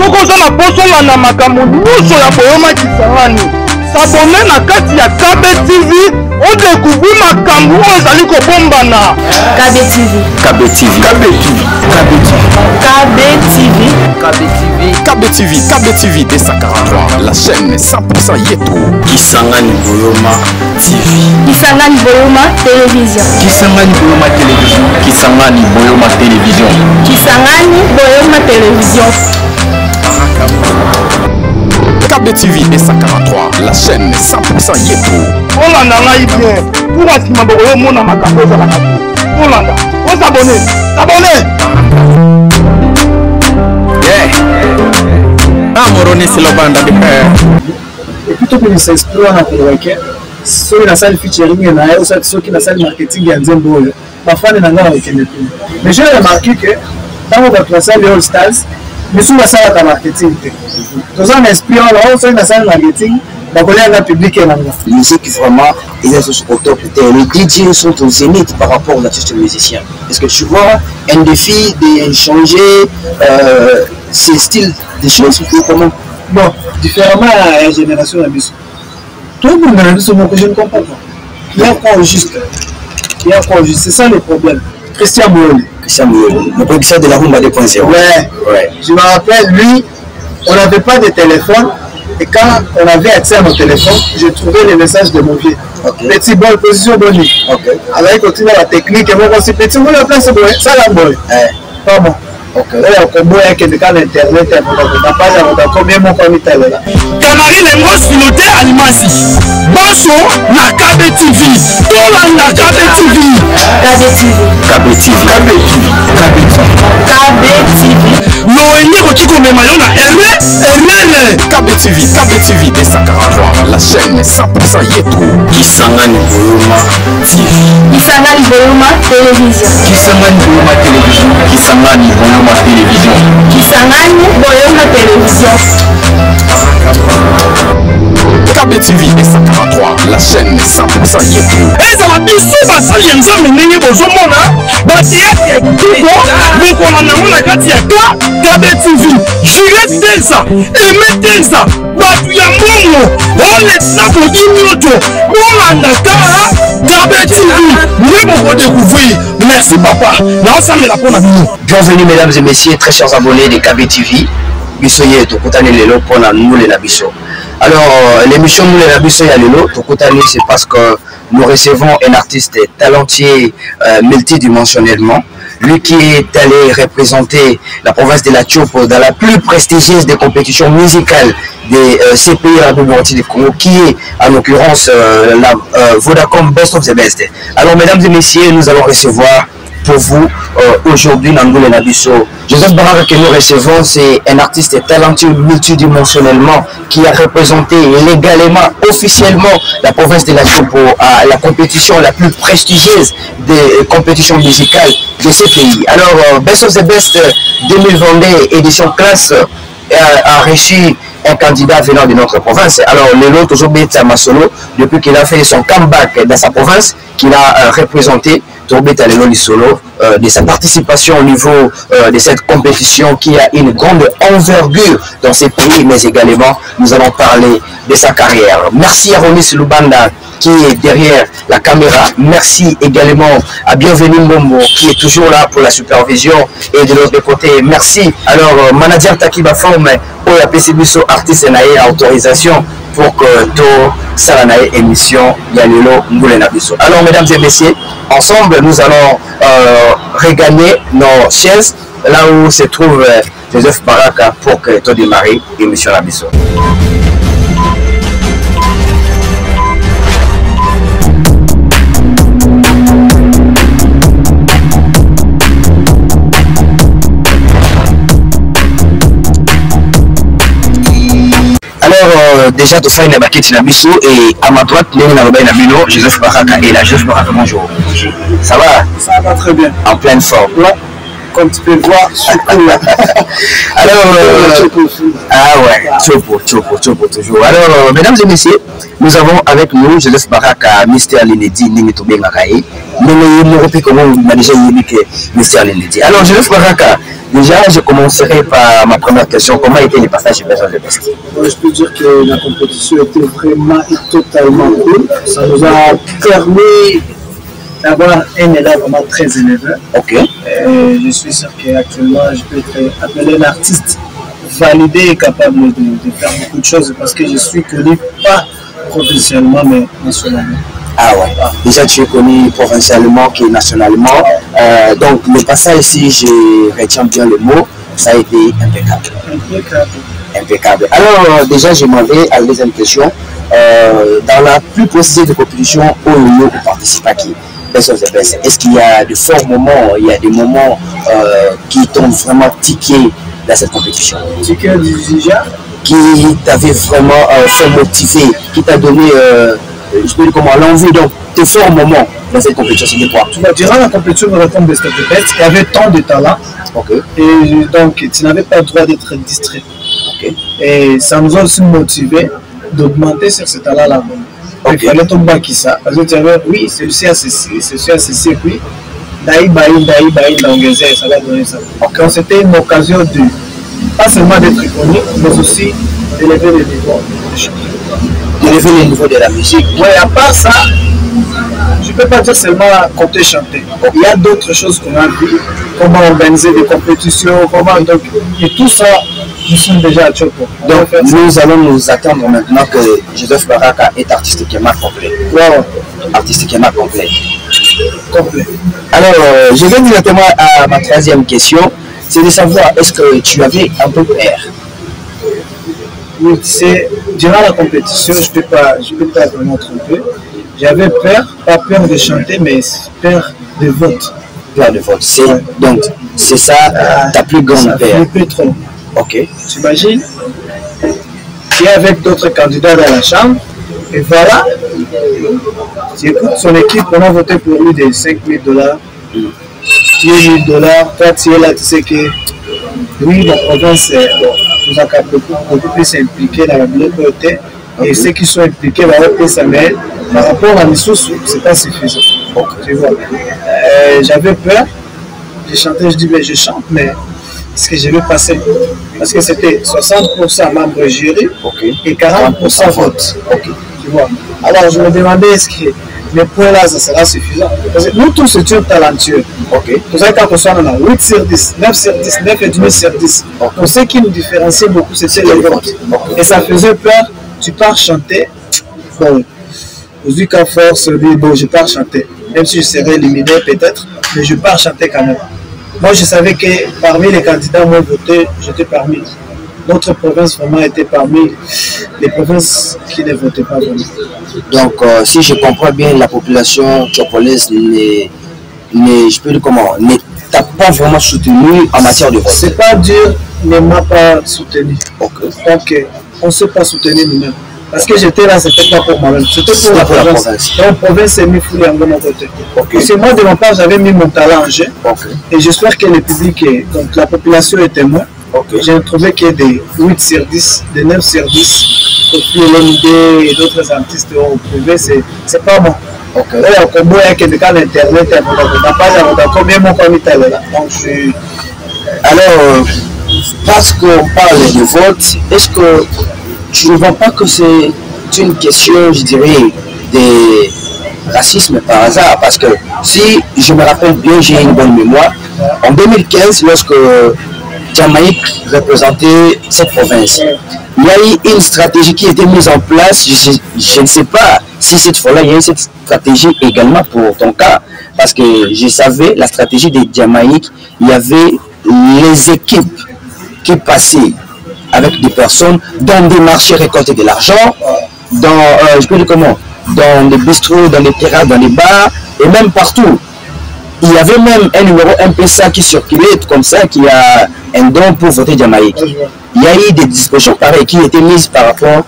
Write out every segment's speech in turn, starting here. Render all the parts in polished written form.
sokoza na bosonga na makambo nyonso ya boyoma kisangani. S'abonner na kati ya KB TV, on découvre makambo oyo ezali kobombana. KB TV. KB TV. KB TV. KB TV. KB TV. KB TV. KB TV D143, la chaîne 100% Yeto. Kisangani Boyoma TV. Kisangani Boyoma Télévision. Kisangani Boyoma Télévision. Kisangani Boyoma Télévision. Kisangani Boyoma Télévision. KB TV D143, la chaîne 100% Yeto. Olanda ngai bien. Pour asima boyo mona makambo za la Olanda. On s'abonner. S'abonner. Moroni Silobanda de père. Et plutôt que de s'explorer dans le week-end, ceux qui ont salle featuring et ceux qui ont salle marketing et Nzembo, parfois les nangana week-end de tout. Mais j'ai remarqué que dans votre salle All Stars, mais sous la salle de marketing, tous en inspirant là, ceux qui ont salle marketing, la public et la musique vraiment, ils sont au top. Les DJ sont au zénith par rapport aux artistes musiciens. Est-ce que tu vois un défi de changer ces styles de choses comment? Bon, différemment à la génération de Bissou. Tout le monde a dit ce mot que je ne comprends pas. Il y a quoi juste? Il y a quoi juste? C'est ça le problème. Christian Moyoli. Christian Moyoli, le producteur de la Rumba 2.0. Ouais. Je me rappelle, lui, on n'avait pas de téléphone. Et quand on avait accès à nos téléphones, j'ai trouvé les messages de mon vieux. Okay. Petit boy, position bonne. Okay. Alors il continue la technique et moi aussi petit boy, la place boy, ça la boy. Pas bon. Okay. Là, on boy avec des cas d'internet, on n'a pas combien mon famille t'a là. Canari les mots piloté Alimasi. Bosso na KB TV. Tolanda KB TV. KB TV. KB TV. KB TV. KB TV. Noémie Rotiko Memayona. Ermele. KB TV. KB TV D143, la chaîne 100% Yeto. Kisangani Boyoma TV. Kisangani Boyoma Télévision. Kisangani Boyoma Télévision. Kisangani Boyoma Télévision. Kisangani Boyoma Télévision. KB TV D143, la chaîne 100% Yeto. ezala biso basali ya nzambe ndenge bozomona batiaki ya kitoko mokona nango na kati ya KB TV. Juliette Tenza, Aimé Tenza, bato ya mbongo olesina kodimi oto olanda KB TV nde bokodécouvrir. Merci papa naosambela mpona bino. Bienvenue mesdames et messieurs, très chers abonnés de KB TV. Biso Yeto, Tokutani Lelo pour nous les Nabiso. Alors, l'émission Moulé Nabiso Yalelo, Tokutani, c'est parce que nous recevons un artiste talentueux multidimensionnellement. Lui qui est allé représenter la province de la Tchopo dans la plus prestigieuse des compétitions musicales de ces pays de la République du Congo, qui est en l'occurrence la Vodacom Best of the Best. Alors, mesdames et messieurs, nous allons recevoir pour vous aujourd'hui Nangoulé Nabiso. Joseph Baraka que nous recevons, c'est un artiste talentueux multidimensionnellement qui a représenté légalement, officiellement la province de la Tchopo à la compétition la plus prestigieuse des compétitions musicales de ce pays. Alors, Best of the Best 2022 édition classe a reçu un candidat venant de notre province. Alors, Lelo toujours Beta Masolo, depuis qu'il a fait son comeback dans sa province, qu'il a représenté Torbeta Lelo Lisolo, de sa participation au niveau de cette compétition qui a une grande envergure dans ces pays, mais également nous allons parler de sa carrière. Merci à Romis Lubanda qui est derrière la caméra. Merci également à Bienvenue Mombo qui est toujours là pour la supervision. Et de l'autre côté, merci. Alors, manager Takiba Forme, pour la PCBSO artiste et autorisation pour que tout ça ait émission Yalelo Ngoulé Nabiso. Alors, mesdames et messieurs, ensemble, nous allons regagner nos chaises là où se trouve Joseph Baraka pour que tout démarre émission Nabiso. Alors, déjà, tout ça, il y a Baketi Nabiso et à ma droite, Léon Robin Nabino, Joseph Baraka et là, Joseph Baraka, bonjour. Ça va? Ça va très bien. En pleine forme. Ouais. Comme tu peux le voir, je suis cool. Alors, ah ouais, Tchopo toujours. Alors, mesdames et messieurs, nous avons avec nous Joseph Baraka, Mr. Linedi, Nimito Bengakaye. Nous avons comment on a déjà dit que Mr. Linedi. Alors, Joseph Baraka, Déjà, je commencerai par ma première question. Comment était le passage chez Besoins de Best? Je peux dire que la compétition était vraiment et totalement cool. Ça nous a permis d'avoir un élan vraiment très élevé. Ok. Je suis sûr qu'actuellement, je peux être appelé un artiste validé et capable de faire beaucoup de choses parce que je suis connu pas professionnellement mais nationalement. Ah ouais. Déjà, tu es connu provincialement et nationalement. Donc, le passage ici, je retiens bien le mot, ça a été impeccable. Impeccable. Impeccable. Alors, déjà, je m'en vais à la deuxième question. Dans la plus précise de compétition, où vous participez à qui? Est-ce qu'il y a de forts moments, il y a des moments qui t'ont vraiment tiqué dans cette compétition? Tiqué déjà? Qui t'avait vraiment fait motiver, qui t'a donné, je peux dire comment, l'envie, donc tes forts moments dans cette compétition, c'était quoi? Durant la compétition de Retom Best of the Best, il y avait tant de talent. Okay. Et donc, tu n'avais pas le droit d'être distrait. Okay. Et ça nous a aussi motivé d'augmenter sur ce talent-là. Okay. Il fallait tomber qui ça. Parce que tu avais, oui, c'est aussi ACC, puis Daï, donc ça va donner ça. Donc, c'était une occasion de, pas seulement d'être connu, mais aussi d'élever le niveau de chanter. D'élever le niveau de la musique. Oui, à part ça, je ne peux pas dire seulement compter chanter. Il y a d'autres choses qu'on a vues, comment organiser des compétitions, comment donc, et tout ça, nous sommes déjà à Tchopo. Donc, nous allons nous attendre maintenant que Joseph Baraka est artiste Kema complet. Wow. Artiste Kema complet. Complet. Alors, je viens directement à ma troisième question, c'est de savoir, est-ce que tu avais un peu peur? Oui, c'est durant la compétition, je peux pas vraiment tromper. J'avais peur, pas peur de chanter, mais peur de vote. Peur de vote, donc c'est ça ta plus grande peur. Un peu trop. Ok. T'imagines? Tu es avec d'autres candidats dans la chambre, et voilà. Tu écoutes son équipe, on a voté pour lui de 5 000 $. Tu es 1 000 $, toi tu es là, tu sais que oui, la province nous a beaucoup plus impliqués dans la côté. Et ceux qui sont impliqués dans le PSML, par rapport à Missou, ce n'est pas suffisant. Tu vois. J'avais peur, j'ai chanté, je dis, mais je chante, mais est-ce que je vais passer? Parce que c'était 60% membres jury et 40% vote. Tu vois. Alors je me demandais, est-ce que mes points là, ça sera suffisant? Parce que nous tous étions talentueux. Vous savez, quand on soit on a 8 sur 10, 9 sur 10, 9,5 sur 10. Donc ce qui nous différenciait beaucoup, c'était le vote. Et ça faisait peur. Tu pars chanter, bon, aujourd'hui qu'à force, bon, je pars chanter, même si je serais éliminé peut-être, mais je pars chanter quand même. Moi, je savais que parmi les candidats moi voté, j'étais parmi. Notre province vraiment était parmi les provinces qui ne votaient pas vraiment. Donc, si je comprends bien, la population tchopolaise je peux dire comment, ne t'a pas vraiment soutenu en matière de vote. C'est pas dur, ne m'a pas soutenu. Donc, on ne s'est pas soutenu nous-mêmes. Parce que j'étais là, c'était pas pour moi-même, c'était pour la province. La province s'est mis fou en mon côté. C'est moi de ma part, j'avais mis mon talent en jeu. Et j'espère que le public, donc la population est témoin. J'ai trouvé qu'il y a des 8 sur 10, des 9 sur 10. Et puis l'idée et d'autres artistes au privé, c'est pas bon. Là, au Congo, il y a quelqu'un à l'internet, combien mon comité est là. Donc, alors, parce qu'on parle de vote, est-ce que tu ne vois pas que c'est une question, je dirais, de racisme par hasard? Parce que si je me rappelle bien, j'ai une bonne mémoire, en 2015, lorsque Jamaïque représentait cette province, il y a eu une stratégie qui a été mise en place. Je ne sais pas si cette fois-là, il y a eu cette stratégie également pour ton cas, parce que je savais la stratégie de Jamaïque, il y avait les équipes qui passaient avec des personnes dans des marchés récolter de l'argent, dans, je peux dire comment, dans les bistrots, dans les terrasses, dans les bars, et même partout. Il y avait même un numéro MPSA qui circulait comme ça, qui a un don pour voter Jamaïque. Il y a eu des dispositions pareilles qui étaient mises par rapport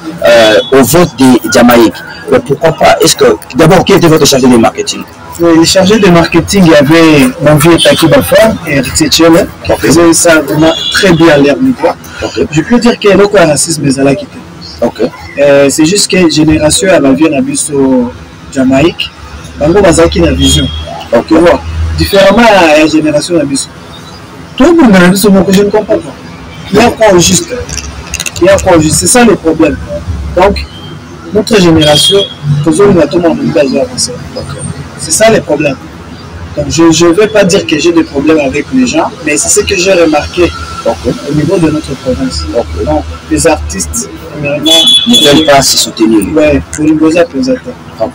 au vote de Jamaïque. Mais pourquoi pas? Est-ce que, d'abord, qui était votre chargé de marketing? Le chargé de marketing, il y avait mon vieux Taki Bafan et Eric Tchele qui faisaient ça vraiment très bien à l'air du droit. Je peux dire qu'il y a le racisme mais à la quitter. C'est juste que génération à la vie à au Jamaïque, Bango Bazaki na vision. Différemment à la génération à Bisso. Tout le monde a dit ce mot que je ne comprends pas. Il y a quoi au juste? Il y a quoi au juste? C'est ça le problème. Donc, notre génération, toujours nous avons avancé. C'est ça le problème. Donc, je ne vais pas dire que j'ai des problèmes avec les gens, mais c'est ce que j'ai remarqué au niveau de notre province. Donc, les artistes, premièrement, ne veulent pas se soutenir. Oui, pour nous poser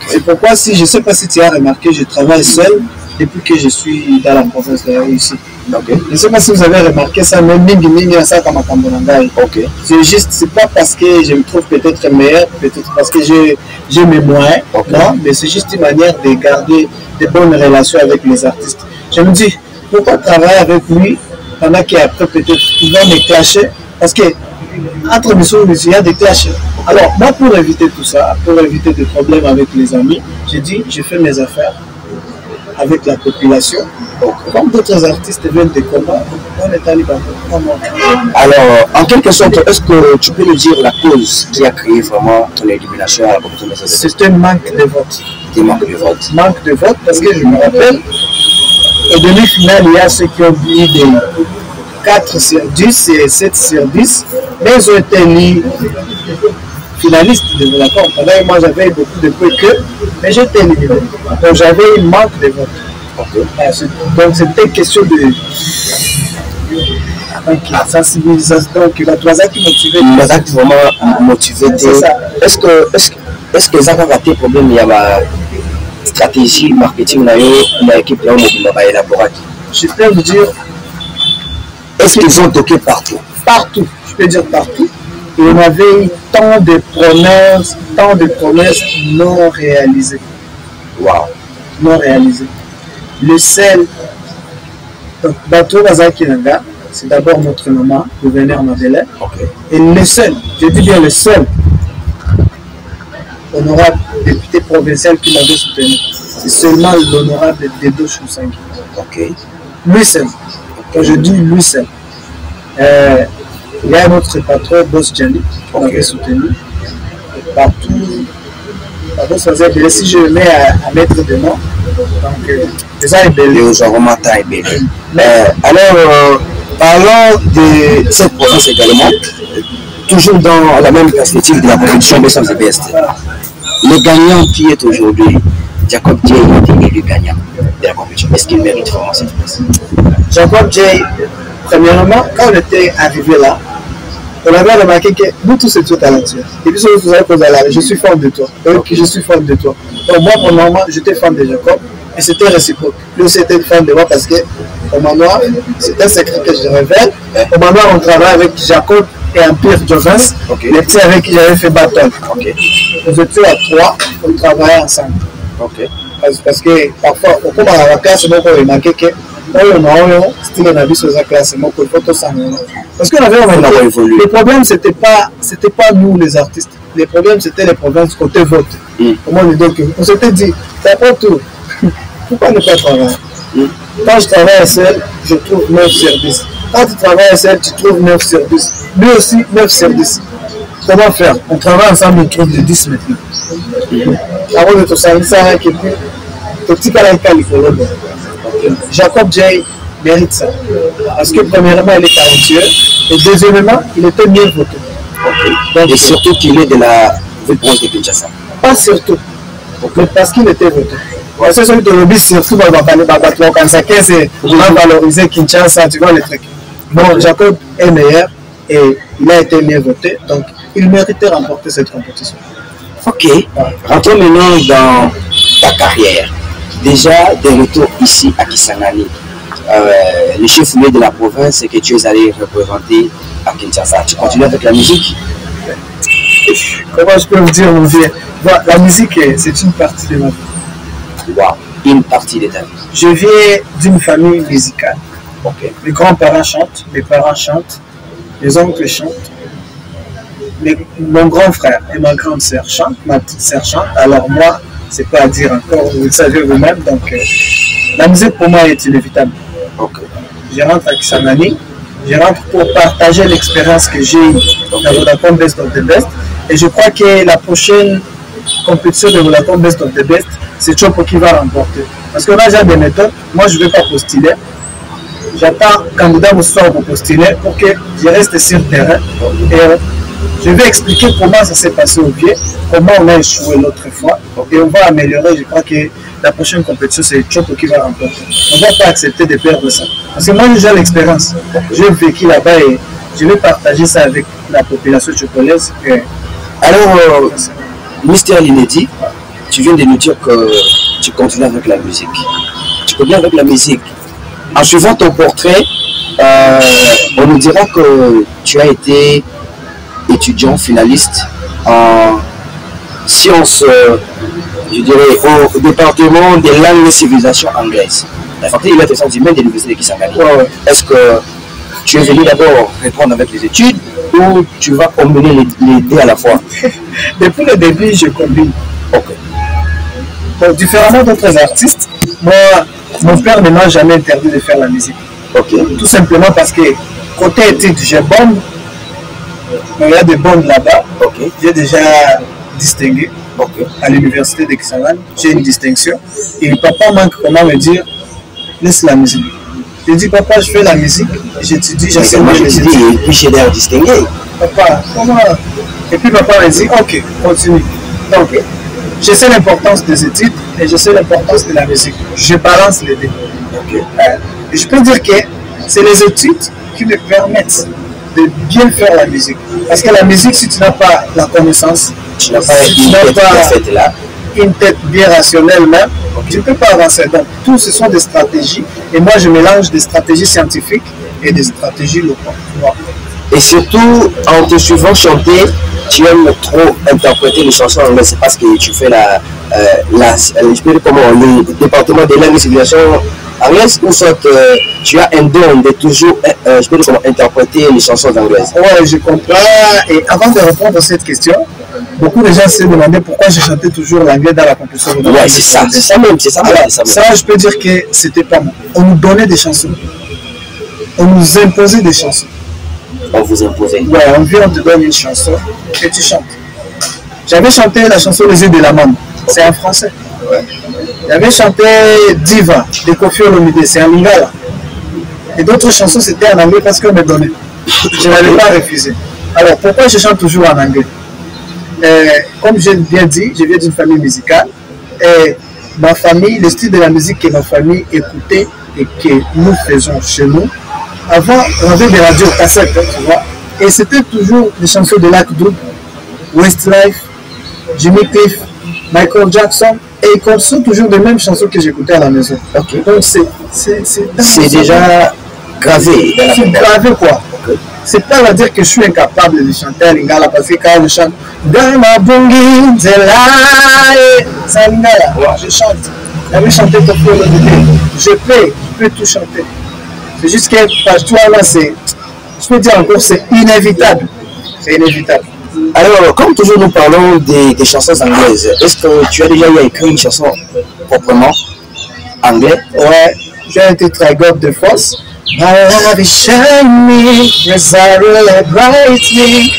c'est pourquoi, si je ne sais pas si tu as remarqué, je travaille seul depuis que je suis dans la province de ici. Je ne sais pas si vous avez remarqué ça, mais ça comme c'est juste, c'est pas parce que je me trouve peut-être meilleur, peut-être parce que j'ai mes moyens, non, mais c'est juste une manière de garder de bonnes relations avec les artistes. Je me dis, pourquoi travailler avec lui pendant qu'après peut-être il va me clasher, parce que entre nous, il y a des clashs. Alors, moi, pour éviter tout ça, pour éviter des problèmes avec les amis, j'ai dit, je fais mes affaires avec la population. Comme d'autres artistes viennent de combat, on est allé battre. Alors, en quelque sorte, est-ce que tu peux nous dire la cause qui a créé vraiment ton élimination à la compétition? C'est un manque de vote. Des manques de vote. Manque de vote, parce que je me rappelle, au demi-finale, il y a ceux qui ont mis des 4 sur 10 et 7 sur 10, mais ils ont été élus finalistes de Volacom. Moi, j'avais beaucoup de points que, mais j'étais éliminé. Donc, j'avais un manque de vote. Donc, c'était question de sensibilisation. Donc, la troisième qui motivait. La qui vraiment motivé. Est-ce que ça va rater problème? Il y a ma stratégie marketing, l'équipe là, on va élaborer. Je peux vous dire. Est-ce qu'ils ont toqué partout? Partout, je peux dire partout. Et on avait eu tant de promesses non réalisées. Wow. Non réalisées. Le sel, donc Bateau Bazakiranga, c'est d'abord notre maman, gouverneur Madeleine. Et le seul, je dis bien le seul, honorable député provincial qui m'avait soutenu, c'est seulement l'honorable Dedo Choussangi. Lui seul. Quand je dis lui seul, il y a notre patron, Boss Djali, qui m'avait soutenu. Partout, si je mets à mettre des noms, donc ça est belle. Alors, parlons de cette province également, toujours dans la même perspective de la compétition Best of the Best. Le gagnant qui est aujourd'hui, Jacob Jay, a été élu gagnant de la compétition. Est-ce qu'il mérite vraiment cette place? Jacob Jay, premièrement, quand on était arrivé là, on avait remarqué que nous tous étions talentueux. Et puis, vous avez posé là, je suis fan de toi. Donc, je suis fan de toi. Donc, moi, pour le moment, j'étais fan de Jacob. Et c'était réciproque. Lui aussi était fan de moi parce que au manoir, c'est un secret que je révèle. Au manoir, on travaille avec Jacob et Empire Jovens, les petits avec qui j'avais fait battle. Nous étions à 3, on travaillait ensemble. Parce que parfois, au cours de la classe, on a remarqué que c'était la vie sur la classe, parce qu'on avait évolué. Le problème, c'était pas nous les artistes. Le problème, c'était les problèmes côté vote. On s'était dit, ça prend tout. Pourquoi ne pas travailler? Quand je travaille seul, je trouve 9 sur 10. Quand tu travailles seul, tu trouves 9 sur 10. Lui aussi, 9 sur 10. Comment faire? On travaille ensemble, on trouve de 10 maintenant. Avant de tout ça, il s'arrête et puis, le petit calaica, il faut l'aider. Jacob Jay mérite ça. Parce que premièrement, il est talentueux. Et deuxièmement, il était mieux voté. Donc, et surtout qu'il est de la réponse de Kinshasa. Pas surtout, mais parce qu'il était voté. C'est celui de lobby, surtout dans le quand ça c'est vraiment valoriser Kinshasa, tu vois les trucs. Bon, Jacob est meilleur et il a été mieux voté, donc il méritait remporter cette compétition. Ok, rentrons maintenant dans ta carrière. Déjà, de retour ici à Kisangani, le chef-lieu de la province que tu es allé représenter à Kinshasa. Tu continues avec la musique? Comment je peux vous dire, mon vieux? La musique, c'est une partie de ma vie. Wow. Une partie de ta vie. Je viens d'une famille musicale. Mes grands-parents chantent, mes parents chantent, mes oncles chantent, mon grand frère et ma grande sœur chantent, ma petite sœur chante. Alors moi, c'est pas à dire encore, vous le savez vous-même. Donc la musique pour moi est inévitable. Je rentre à Kisangani, je rentre pour partager l'expérience que j'ai eue dans Volacom Best of the Best. Et je crois que la prochaine compétition de Volacom Best of the Best, c'est Chopo qui va remporter. Parce qu'on a déjà des méthodes. Moi, je ne vais pas postuler. j'attends candidat Moussa pour postuler pour que je reste sur le terrain. Et je vais expliquer comment ça s'est passé au pied, comment on a échoué l'autre fois. Et on va améliorer. Je crois que la prochaine compétition, c'est Chopo qui va remporter. On ne va pas accepter de perdre ça. Parce que moi, j'ai l'expérience. J'ai vécu là-bas et je vais partager ça avec la population chocolaise. Alors, Mr. Linedi, tu viens de nous dire que tu continues avec la musique. Tu continues avec la musique. En suivant ton portrait, on nous dira que tu as été étudiant finaliste en sciences, je dirais, au département des langues et civilisations anglaises. La faculté des lettres et sciences humaines de l'université de Kisangani. Est-ce que tu es venu d'abord répondre avec les études ou tu vas combiner les deux à la fois? Depuis le début, je combine. Ok. Donc, différemment d'autres artistes, moi, mon père ne m'a jamais interdit de faire la musique. Ok. Tout simplement parce que côté études, j'ai bombe. Il y a des bombes là-bas. Ok. J'ai déjà distingué. Ok. À l'université de Kisangani. J'ai une distinction. Et papa manque comment me dire, laisse la musique. Je dis, papa, je fais la musique, j'étudie, j'enseigne la musique. Et puis j'ai l'air distingué. Papa, comment? Et puis papa me dit, ok, continue. Donc, je sais l'importance des études et je sais l'importance de la musique. Je balance les deux. Okay. Et je peux dire que c'est les études qui me permettent de bien faire la musique. Parce que la musique, si tu n'as pas la connaissance, tu n'as pas une tête bien rationnelle même, tu ne peux pas avancer. Donc, tout ce sont des stratégies. Et moi, je mélange des stratégies scientifiques et des stratégies locales. Et surtout, en te suivant chanter, tu aimes trop interpréter les chansons anglaises. C'est parce que tu fais le département des langues et civilisations anglaises, ou soit tu as un don de toujours interpréter les chansons anglaises. Oui, je comprends. Et avant de répondre à cette question, beaucoup de gens se demandaient pourquoi je chantais toujours l'anglais dans la compétition. Oui, c'est ça même. Ça, je peux dire que c'était pas moi. On nous donnait des chansons. On nous imposait des chansons. On vous imposait? Ouais, on vient, on te donne une chanson et tu chantes. J'avais chanté la chanson Les yeux de la Mame, c'est en français. Ouais. J'avais chanté Diva de Koffi Olomide, c'est en lingala. Et d'autres chansons c'était en anglais parce qu'on me donnait. Je n'avais pas refusé. Alors pourquoi je chante toujours en anglais? Comme je viens dit, je viens d'une famille musicale. Et ma famille, le style de la musique que ma famille écoutait et que nous faisons chez nous, avant, on avait des radios cassettes, tu vois. Et c'était toujours des chansons de Lac Dube, Westlife, Jimmy Cliff, Michael Jackson. Et ils sont toujours les mêmes chansons que j'écoutais à la maison. Okay. Donc c'est déjà gravé. C'est gravé quoi. Okay. C'est pas à dire que je suis incapable de chanter à Lingala parce que quand je chante Dama Bungi Zelae, c'est à Lingala. Ouais. Je chante. J'avais chanté Tokyo Olomide. Je peux tout chanter. C'est juste que partout là, je peux dire encore, c'est inévitable. C'est inévitable. Alors, comme toujours nous parlons des chansons anglaises, est-ce que tu as déjà écrit une chanson proprement anglais? Ouais, j'ai un titre I Got the Force. My love is shining, really brightly,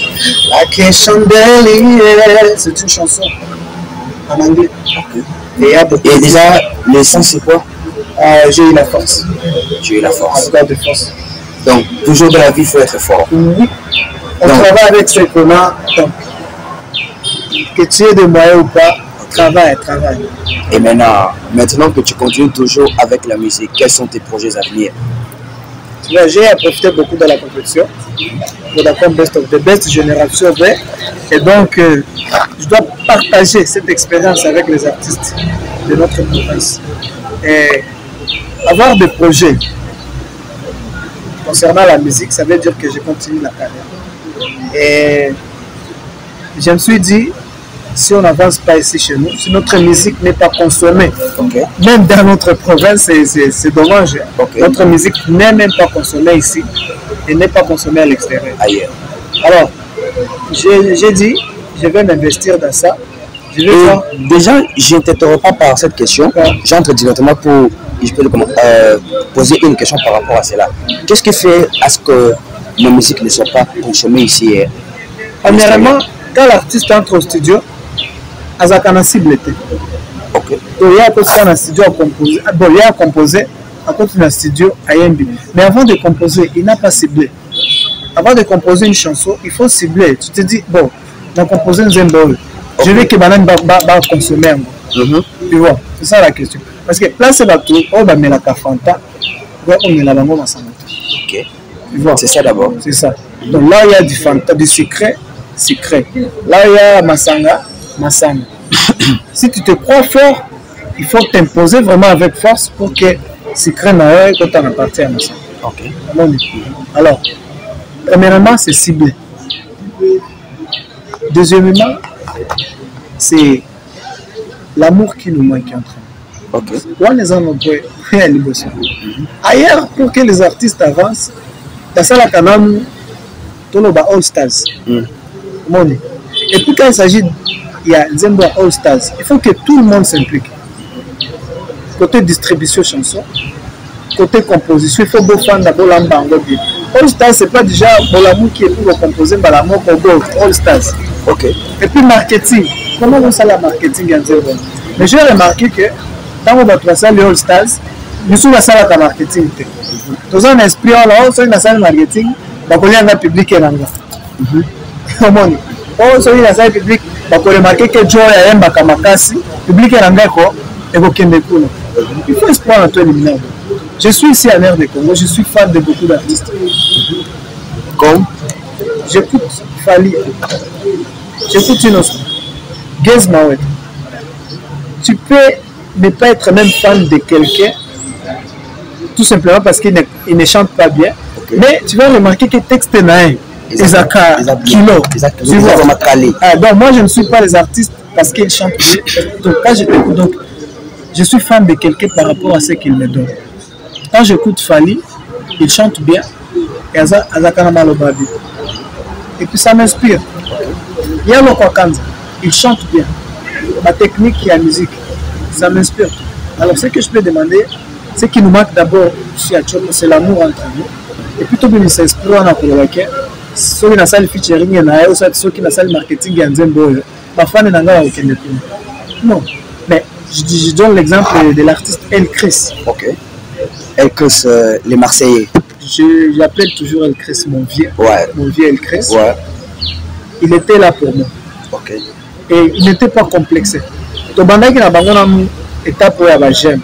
like a chandelier. C'est une chanson en anglais. Okay. Et déjà, le sens c'est quoi? J'ai eu la force. Tu as eu la force. I Got the Force. Donc, toujours dans la vie, il faut être fort. Oui. On travaille avec ce qu'on a. Donc, que tu aies des moyens ou pas, travaille. Et maintenant que tu continues toujours avec la musique, quels sont tes projets à venir? J'ai profité beaucoup de la compétition pour la Best of the Best Génération V. Et donc, je dois partager cette expérience avec les artistes de notre province. Et avoir des projets concernant la musique, ça veut dire que je continue la carrière. Et je me suis dit, si on n'avance pas ici chez nous, si notre musique n'est pas consommée, okay, même dans notre province, c'est dommage. Okay. Notre musique n'est même pas consommée ici et n'est pas consommée à l'extérieur. Ailleurs. Alors, j'ai dit, je vais m'investir dans ça. Déjà, je ne t'interromps pas par cette question. Ouais. J'entre directement pour poser une question par rapport à cela. Qu'est-ce qui fait à ce que nos musiques ne sont pas consommées ici? Premièrement, quand l'artiste entre au studio, il y a cible. Il y a un studio à composer. Il y a composé. à côté d'un studio à Yembi. Mais avant de composer, il n'a pas ciblé. Avant de composer une chanson, il faut cibler. Tu te dis, bon, on a composé un Zembol. Je veux que Banane va consommer. Tu vois, c'est ça la question. Parce que là, c'est tout, on va mettre la Fanta, on met la bango masanga. Ok. Tu vois, c'est ça d'abord. C'est ça. Donc là, il y a du Fanta, du secret. Là, il y a masanga. Si tu te crois fort, il faut t'imposer vraiment avec force pour que secret n'a quand on appartient à masanga. Ok. Alors, premièrement, c'est ciblé. Deuxièmement, c'est l'amour qui nous manque entre nous. Ok. Ailleurs, pour que les artistes avancent, dans ça, la canam, tout le All Stars. Et puis quand il s'agit il y a Nzembo All Stars, il faut que tout le monde s'implique. Côté distribution chanson, côté composition, il faut que fan d'abord l'ambango bien. All Stars, c'est pas déjà Bolamou qui est pour composer Balamo Kobo, All Stars. Ok. Et puis marketing, comment on fait la marketing en Nzembo? Mais j'ai remarqué que quand on va tracer les All Stars, nous sommes à la marketing. Tous un esprit, on a une salle marketing, on a un public et un public. Oh, so il a ça public, il faut remarquer que Joe a un bakamakasi, public et l'angako, et vous kende kuno. Il faut espoir à toi éliminable. Je suis ici à l'air de Congo, je suis fan de beaucoup d'artistes. Comme j'écoute Fali, j'écoute Inoso, Gez Mawet. Tu peux ne pas être même fan de quelqu'un, tout simplement parce qu'il ne chante pas bien, mais tu vas remarquer que le texte est naïf. Isaka Kilo. Tu vois. Donc moi je ne suis pas les artistes parce qu'ils chantent bien. Donc quand je t'écoute, donc je suis fan de quelqu'un par rapport à ce qu'il me donne. Quand j'écoute Fali, il chante bien. Et Azakana Malobabi. Et puis ça m'inspire. Il y a Lokwakanza, il chante bien. Ma technique et la musique, ça m'inspire. Alors ce que je peux demander, ce qui nous manque d'abord chez Achoko, c'est l'amour entre nous. Et plutôt que nous s'inspirons à Kolowake. Ceux qui ont fait le featuring, ceux qui ont fait le marketing, non, mais je donne l'exemple de l'artiste El Chris. Ok. El Chris, les Marseillais. J'appelle toujours El Chris mon vieux. Ouais. Mon vieux El Chris. Ouais. Il était là pour moi. Ok. Et il n'était pas complexé. Donc, étape où j'aime.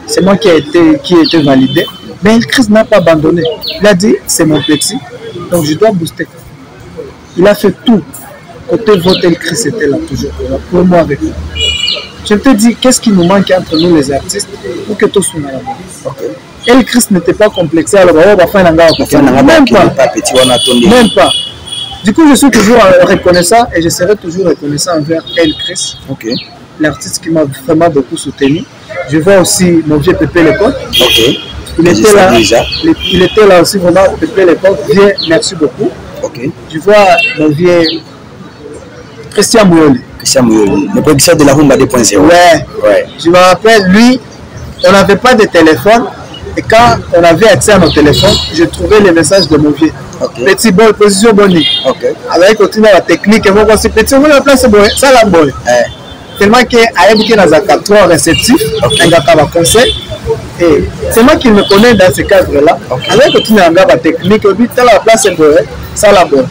C'est moi qui ai été validé. Mais El Chris n'a pas abandonné. Il a dit, c'est mon petit, donc je dois booster. Il a fait tout. Côté vote, El Chris était là, toujours là, pour moi avec lui. Je te dis, qu'est-ce qui nous manque entre nous les artistes pour que tous soient là. El Chris n'était pas complexé, alors on va faire un gars. Même pas. Du coup, je suis toujours reconnaissant et je serai toujours reconnaissant envers El Chris. L'artiste qui m'a vraiment beaucoup soutenu. Je vois aussi mon vieux Pépé Lecoq. Il était là aussi vraiment, Pépé Lecoq. Viens, merci beaucoup. Je vois mon vieux Christian Mouyoli. Le producteur de la Rumba 2.0. Ouais. Je me rappelle, lui, on n'avait pas de téléphone. Et quand on avait accès à nos téléphones, je trouvais les messages de mon vieux. Petit boy, position bonne. Avec continuer la technique, et moi aussi, petit boy, la place boy, ça la boy. Tellement qu'il a été dans un cadre réceptif, un gars qui conseil. Et c'est moi qui me connais dans ce cadre-là. Avec continuer la technique, et puis la place boy, ça la boy.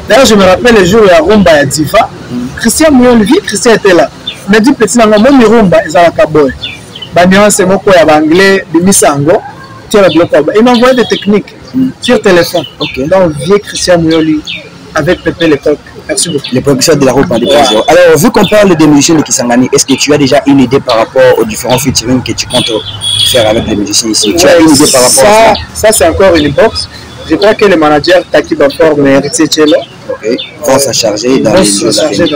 D'ailleurs, je me rappelle le jour où il y a Rumba et Difa. Christian Mouyoli, Christian était là. Il m'a dit, petit, moi, Rumba, ils ont la boy. C'est mon quoi anglais de Misango. Il m'a envoyé des techniques sur téléphone. Donc, vieux Christian Mouyoli avec Pépé Lecoq. Merci beaucoup. Le producteur de la Rumba 2.0. Alors, vu qu'on parle des musiciens de Kisangani, est-ce que tu as déjà une idée par rapport aux différents featuring que tu comptes faire avec les musiciens ici? Tu as une idée par rapport à ça? Ça, c'est encore une box. Je crois que le manager Taki Bafor, mais Héritier Tchelo, vont s'en charger dans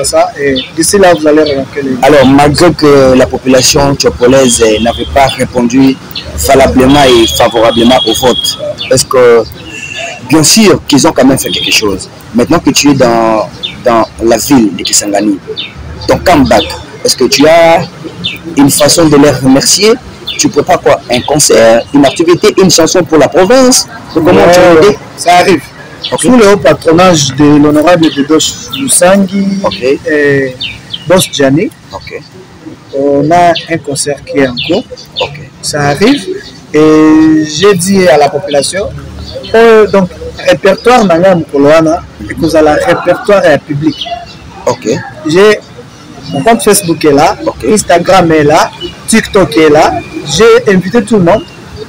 ça. Et d'ici là, vous allez remarquer les... Alors, malgré que la population tchopolaise n'avait pas répondu valablement et favorablement au vote, parce que bien sûr qu'ils ont quand même fait quelque chose. Maintenant que tu es dans la ville de Kisangani, ton comeback, est-ce que tu as une façon de les remercier? Tu prépares quoi? Un concert, une activité, une chanson pour la province? Comment tu as l'idée? Ça arrive. Sous le haut patronage de l'honorable Dedoche Lusangi et Boss Gianni, on a un concert qui est en cours. ça arrive. Et j'ai dit à la population, donc, répertoire Nanga Mukoloana, et que la répertoire est public. Ok. J'ai mon compte Facebook est là, Instagram est là, TikTok est là. J'ai invité tout le monde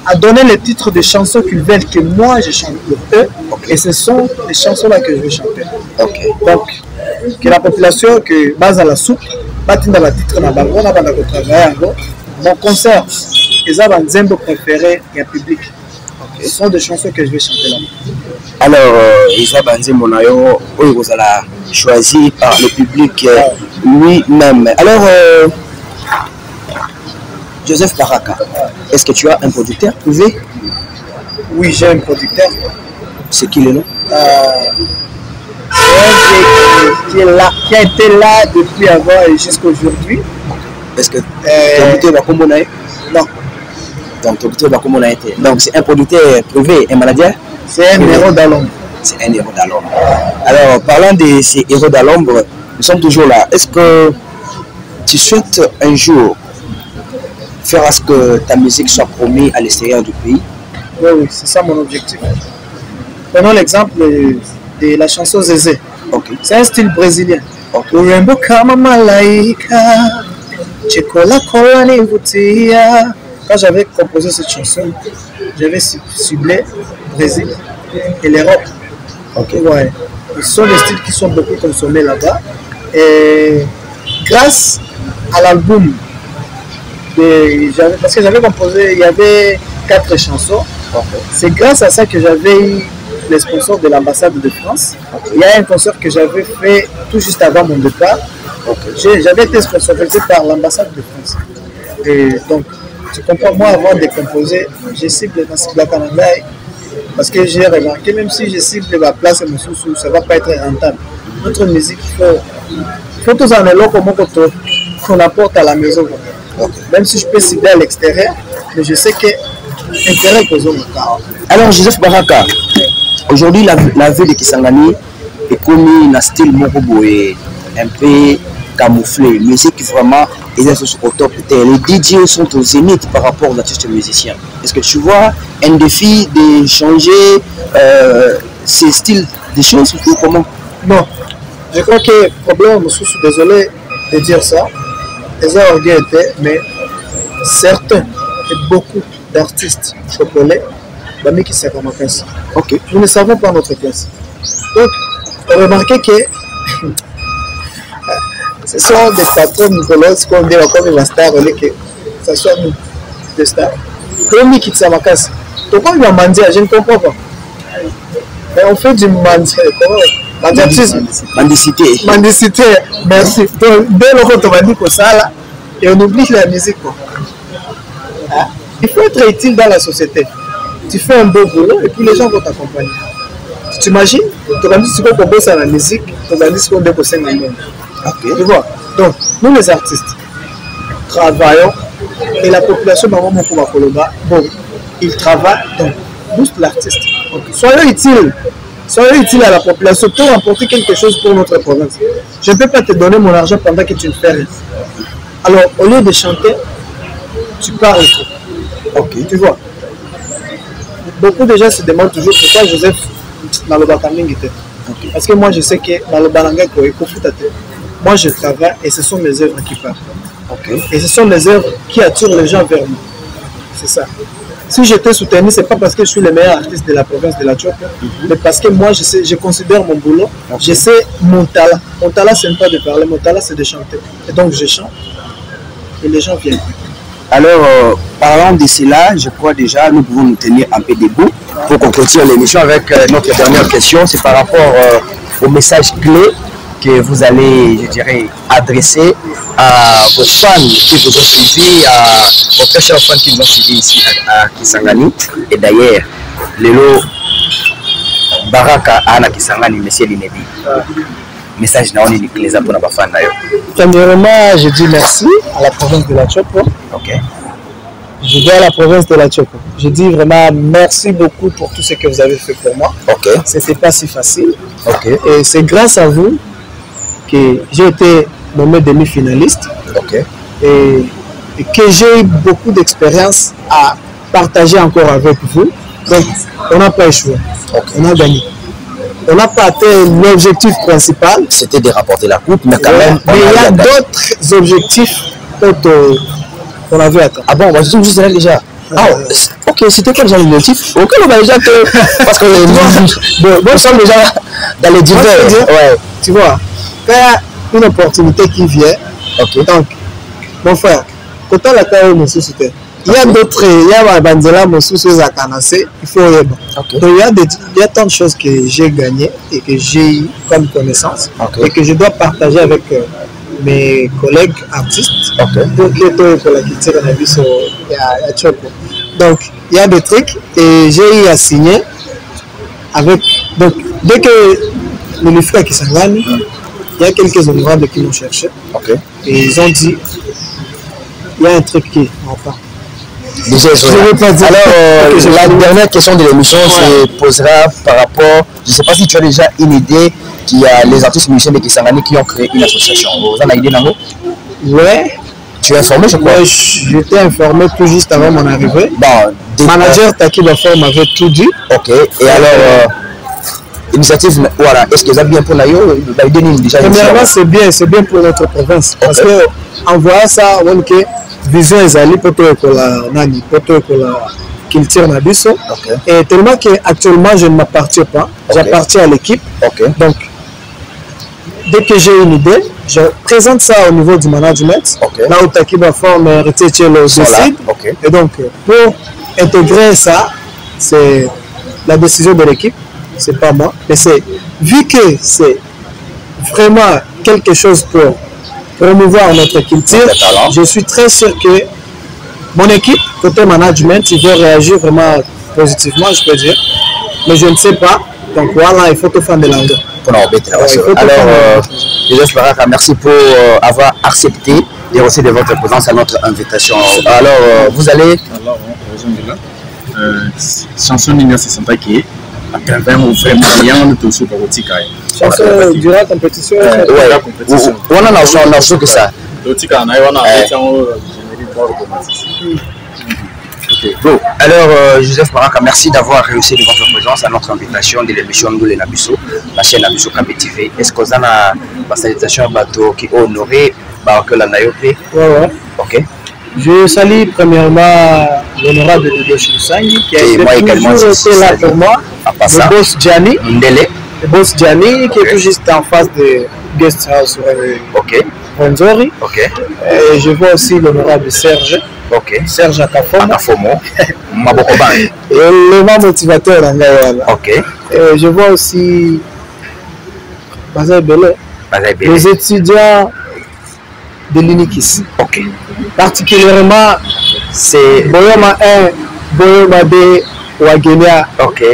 à donner les titres de chansons qu'ils veulent que moi je chante pour eux. Et ce sont les chansons-là que je vais chanter. Donc, que la population, que base à la soupe, mon concert, les Abanzembo préférés et public. Ce sont des chansons que je vais chanter là. Alors, Isa Banzembo Nayo, vous allez choisi par le public lui-même. Alors, Joseph Baraka, est-ce que tu as un producteur privé? Oui, j'ai un producteur. C'est qui le nom? Qui a été là depuis avant et jusqu'à aujourd'hui. Est-ce que ton producteur va comme Non. Donc, ton producteur va comme on a été. Donc, c'est un producteur privé, un manager? C'est un héros d'Alombre. C'est un héros d'Alombre. Alors, parlant de ces héros d'Alombre, nous sommes toujours là. Est-ce que tu souhaites un jour faire à ce que ta musique soit promue à l'extérieur du pays? Oui, oui, c'est ça mon objectif. Prenons l'exemple de la chanson Zézé. C'est un style brésilien. Urembo kama malaika, chikola kola nivutia. Quand j'avais composé cette chanson, j'avais ciblé Brésil et l'Europe. Ouais. Ce sont des styles qui sont beaucoup consommés là-bas. Et grâce à l'album, parce que j'avais composé, il y avait 4 chansons. C'est grâce à ça que j'avais eu les sponsors de l'ambassade de France. Il y a un concert que j'avais fait tout juste avant mon départ. J'avais été sponsorisé par l'ambassade de France. Et donc, tu comprends, moi avant de composer, je cible la Canada parce que j'ai remarqué, même si je cible la place et mon sous, ça ne va pas être rentable. Notre musique, il faut tous en élo qu'on apporte à la maison. Même si je peux cibler à l'extérieur, mais je sais que l'intérêt est posé. Alors, Joseph Baraka, aujourd'hui, la ville de Kisangani est connue dans un style Moroboé, un peu camouflé, musique vraiment est au top. Les DJ sont au zénith par rapport aux artistes musiciens. Est-ce que tu vois un défi de changer ces styles de choses ou comment? Non, je crois que le problème, je suis désolé de dire ça, les orgueils étaient, mais certains et beaucoup d'artistes congolais, qui savent ma place. Nous ne savons pas notre place. Donc, remarquez que ce sont des patrons nicolas qu'on dit comme une star, que ce soit nous, des stars. Comme qui savent ma place. Donc, quand il va mendier, je ne comprends pas. Mais on fait du mendier, mendicité. Mendicité, merci. Donc, dès lors qu'on va dire que ça là, et on oublie la musique. Il faut être utile dans la société. Tu fais un beau boulot et puis les gens vont t'accompagner. Tu t'imagines? Tu vas dire ce qu'on compose à la musique, tu vas dire ce qu'on dépose dans le monde. Tu vois? Donc, nous les artistes, travaillons et la population, bon, ils travaillent, donc, booste l'artiste. Soyons utiles à la population pour apporter quelque chose pour notre province. Je ne peux pas te donner mon argent pendant que tu ne fais rien. Alors, au lieu de chanter, tu parles. Tu vois? Beaucoup de gens se demandent toujours pourquoi Joseph dans le Bakaming était. Parce que moi je sais que dans le Balanga, moi je travaille et ce sont mes œuvres qui parlent. Et ce sont mes œuvres qui attirent les gens vers moi. C'est ça. Si je t'ai soutenu, ce n'est pas parce que je suis le meilleur artiste de la province de la Tchoupe, mais parce que moi je considère mon boulot, je sais mon talent. Mon talent, ce n'est pas de parler, mon talent c'est de chanter. Et donc je chante et les gens viennent. Alors, parlant de cela, je crois déjà nous pouvons nous tenir un peu debout pour qu'on continue l'émission avec notre dernière question. C'est par rapport au message clé que vous allez, je dirais, adresser à vos fans qui vous ont suivi, aux très chers fans qui nous ont suivis ici à Kisangani. Et d'ailleurs, Lelo Baraka Ana Kisangani, Monsieur Linebi. Message na oni les abonnés à fans d'ailleurs. Premièrement, je dis merci à la province de la Tchoupe. Je dis à la province de la Tchoupe. Je dis vraiment merci beaucoup pour tout ce que vous avez fait pour moi. C'était pas si facile. Et c'est grâce à vous que j'ai été nommé demi-finaliste. Et et que j'ai eu beaucoup d'expérience à partager encore avec vous. Donc, on n'a pas échoué. Okay. On a gagné. On n'a pas atteint l'objectif principal. C'était de rapporter la coupe, mais quand même. Mais il y a d'autres objectifs qu'on avait atteint. Ah bon, moi je suis juste là déjà. Ah, ok, c'était quoi déjà l'objectif? Ok, on va déjà que. Parce que nous sommes déjà dans les divers. Ouais. Tu vois, quand il y a une opportunité qui vient, ok. Donc, mon frère, quand on a fait une société, il y a d'autres, il y a Banzela, mon sous à Kanase, il faut y okay. Donc, il y a tant de choses que j'ai gagnées et que j'ai eu comme connaissance et que je dois partager avec mes collègues artistes pour que la culture en a vu sur Choco. Donc, il y a des trucs et j'ai eu à signer avec. Donc, dès que le frère qui s'en gagne, il y a quelques honorables qui m'ont cherché et ils ont dit il y a un truc qui va pas. Déjà, alors, la dernière question de l'émission se posera par rapport, je ne sais pas si tu as déjà une idée qu'il y a les artistes musiciens de Kisangani qui ont créé une association. Vous en avez une idée, Nango? Ouais. Tu es informé, je crois? Ouais, j'étais informé tout juste avant mon arrivée. Bon, manager Taki Bafor m'avait tout dit. Ok, et alors, initiative, voilà, est-ce que vous avez bien pour l'aïe? Premièrement, c'est bien pour notre province. Parce que en voyant ça, on dit vision ezali poto la culture na biso et tellement que actuellement je ne m'appartiens pas, j'appartiens à l'équipe. Donc dès que j'ai une idée, je présente ça au niveau du management. Là où Taki Bafor me retient le décide. Et donc pour intégrer ça, c'est la décision de l'équipe, c'est pas moi, mais c'est vu que c'est vraiment quelque chose pour promouvoir notre culture, je suis très sûr que mon équipe, côté management, il va réagir vraiment positivement, je peux dire. Mais je ne sais pas. Donc voilà, il faut te faire de l'anglais. Alors, Joseph Baraka, merci pour avoir accepté et aussi de votre présence à notre invitation. Alors, vous allez... Alors, chanson numéro 60 qui est à travers mon frère Marian de Tosso Parotika. Chanson durant la compétition. On en a reçu que ça. Bon, alors Joseph Baraka, merci d'avoir réussi de votre présence à notre invitation de l'émission Ndoulé Nabiso, la chaîne Nabiso KB TV. Est-ce que vous avez une salutation qui est honorée par que la Nayope? Ouais. Ok. Je salue premièrement l'honorable de Dodo Chilusangi qui a toujours été là pour moi. Le boss Gianni. Le boss Gianni qui est tout juste en face de Guest House Rwenzori. Et je vois aussi l'honorable Serge. Serge Akafomo. Et l'élément motivateur dans et je vois aussi Bazaï Belé. Les étudiants de l'Unikis. Particulièrement, c'est Boyoma 1, Boyoma 2, Wagenia.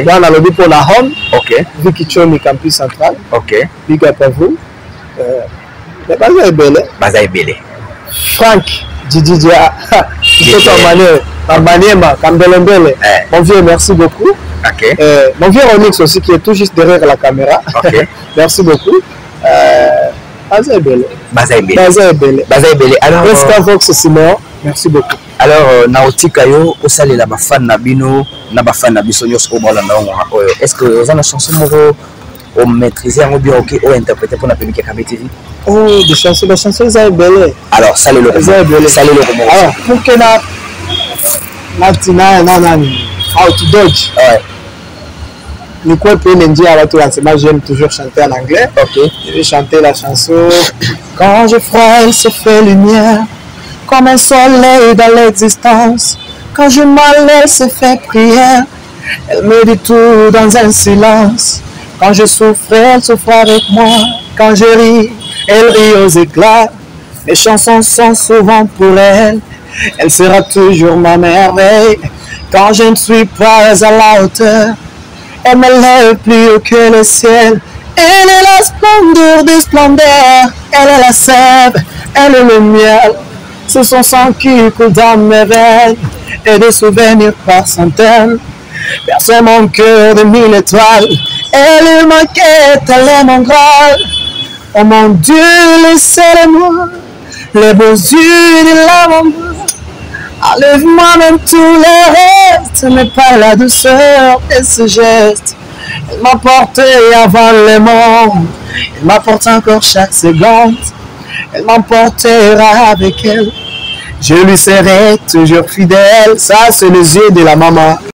Dans la lobby pour la home. Vicky Chomi, campus central. Big up à vous. Bazaï Belé. Franck Dididia. Mon vieux, merci beaucoup. Mon vieux Onyx aussi qui est tout juste derrière la caméra. Merci beaucoup. Bazaï Belé. Alors, Vox Simon, merci beaucoup. Alors, Naotika yo, osale la bafan nabino, na bafan nabiso nyos obola na onga. Est-ce que vous avez une chanson au maîtriser en bien ok ou interpréter pour la public KB TV? Oh, des chansons, Bazaï Belé. Alors, salut le Alors, pour que how to dodge. Ni quoi peut dire à la tour, j'aime toujours chanter en anglais. Je vais chanter la chanson. Quand je frôle, se fait lumière, comme un soleil dans l'existence. Quand je m'allais, se fait prière. Elle me dit tout dans un silence. Quand je souffre, elle souffre avec moi. Quand je ris, elle rit aux éclats. Mes chansons sont souvent pour elle. Elle sera toujours ma merveille. Quand je ne suis pas à la hauteur, elle me lève plus haut que le ciel. Elle est la splendeur des splendeurs. Elle est la sève, elle est le miel. C'est son sang qui coule dans mes veines. Et des souvenirs par centaines. Perce mon cœur de 1000 étoiles. Elle est ma quête, elle est mon graal. Oh mon Dieu, laissez-le-moi. Les beaux yeux de l'amour. Enlève-moi même tout le reste, mais pas la douceur et ce geste. Elle m'a porté avant le monde, elle m'apporte encore chaque seconde. Elle m'emportera avec elle, je lui serai toujours fidèle. Ça, c'est les yeux de la maman.